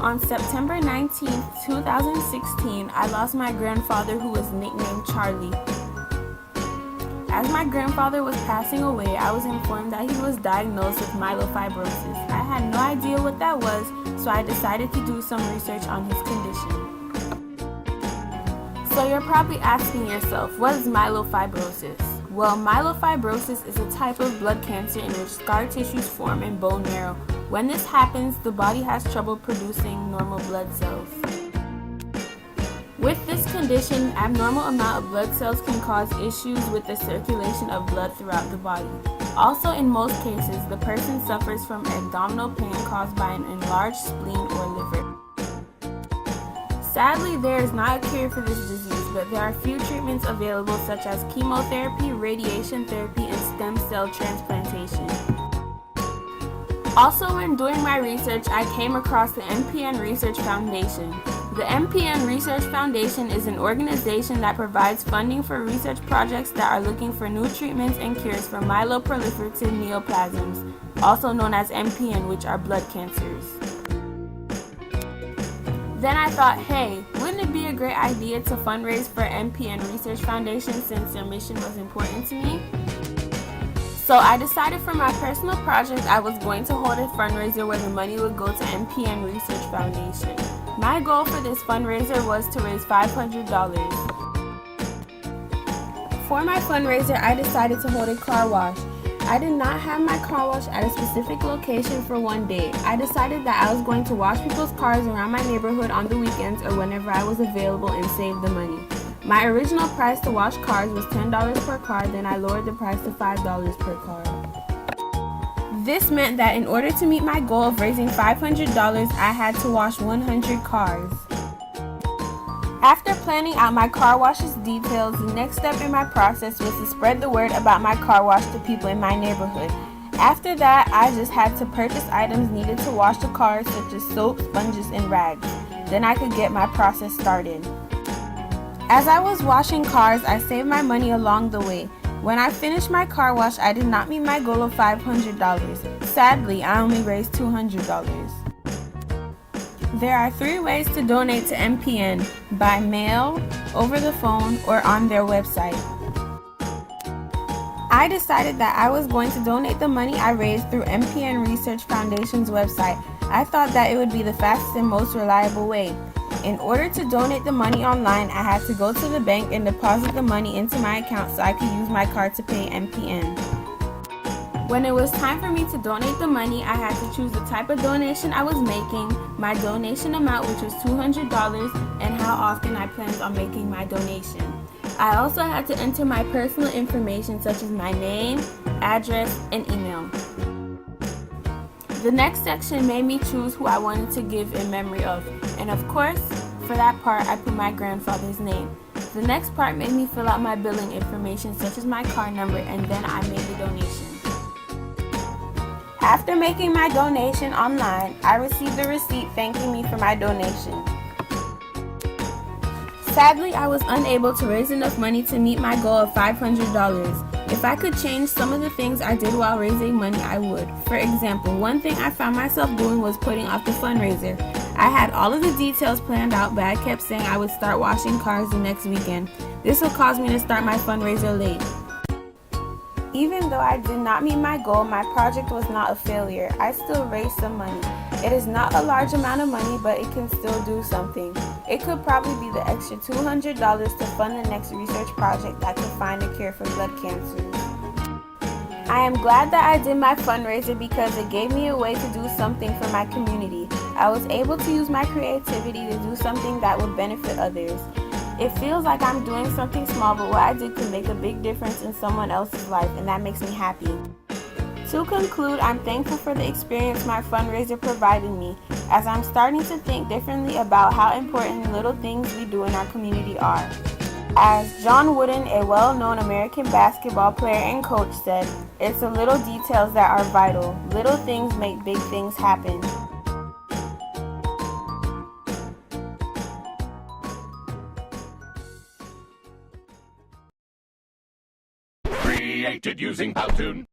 On September 19, 2016, I lost my grandfather, who was nicknamed Charlie. As my grandfather was passing away, I was informed that he was diagnosed with myelofibrosis. I had no idea what that was, so I decided to do some research on his condition. So you're probably asking yourself, what is myelofibrosis? Well, myelofibrosis is a type of blood cancer in which scar tissues form in bone marrow. When this happens, the body has trouble producing normal blood cells. With this condition, abnormal amount of blood cells can cause issues with the circulation of blood throughout the body. Also, in most cases, the person suffers from abdominal pain caused by an enlarged spleen or liver. Sadly, there is not a cure for this disease, but there are few treatments available such as chemotherapy, radiation therapy, and stem cell transplantation. Also, when doing my research, I came across the MPN Research Foundation. The MPN Research Foundation is an organization that provides funding for research projects that are looking for new treatments and cures for myeloproliferative neoplasms, also known as MPN, which are blood cancers. Then I thought, hey, wouldn't it be a great idea to fundraise for MPN Research Foundation since their mission was important to me? So I decided for my personal project I was going to hold a fundraiser where the money would go to MPN Research Foundation. My goal for this fundraiser was to raise $500. For my fundraiser, I decided to hold a car wash. I did not have my car wash at a specific location for one day. I decided that I was going to wash people's cars around my neighborhood on the weekends or whenever I was available and save the money. My original price to wash cars was $10 per car, then I lowered the price to $5 per car. This meant that in order to meet my goal of raising $500, I had to wash 100 cars. After planning out my car wash's details, the next step in my process was to spread the word about my car wash to people in my neighborhood. After that, I just had to purchase items needed to wash the cars such as soap, sponges, and rags. Then I could get my process started. As I was washing cars, I saved my money along the way. When I finished my car wash, I did not meet my goal of $500. Sadly, I only raised $200. There are 3 ways to donate to MPN: by mail, over the phone, or on their website. I decided that I was going to donate the money I raised through MPN Research Foundation's website. I thought that it would be the fastest and most reliable way. In order to donate the money online, I had to go to the bank and deposit the money into my account so I could use my card to pay MPN. When it was time for me to donate the money, I had to choose the type of donation I was making, my donation amount, which was $200, and how often I planned on making my donation. I also had to enter my personal information such as my name, address, and email. The next section made me choose who I wanted to give in memory of, and of course, for that part I put my grandfather's name. The next part made me fill out my billing information such as my card number, and then I made the donation. After making my donation online, I received a receipt thanking me for my donation. Sadly, I was unable to raise enough money to meet my goal of $500. If I could change some of the things I did while raising money, I would. For example, one thing I found myself doing was putting off the fundraiser. I had all of the details planned out, but I kept saying I would start washing cars the next weekend. This would cause me to start my fundraiser late. Even though I did not meet my goal, my project was not a failure. I still raised some money. It is not a large amount of money, but it can still do something. It could probably be the extra $200 to fund the next research project that could find a cure for blood cancers. I am glad that I did my fundraiser because it gave me a way to do something for my community. I was able to use my creativity to do something that would benefit others. It feels like I'm doing something small, but what I did could make a big difference in someone else's life, and that makes me happy. To conclude, I'm thankful for the experience my fundraiser provided me, as I'm starting to think differently about how important little things we do in our community are. As John Wooden, a well-known American basketball player and coach, said, "It's the little details that are vital. Little things make big things happen." Created using Powtoon.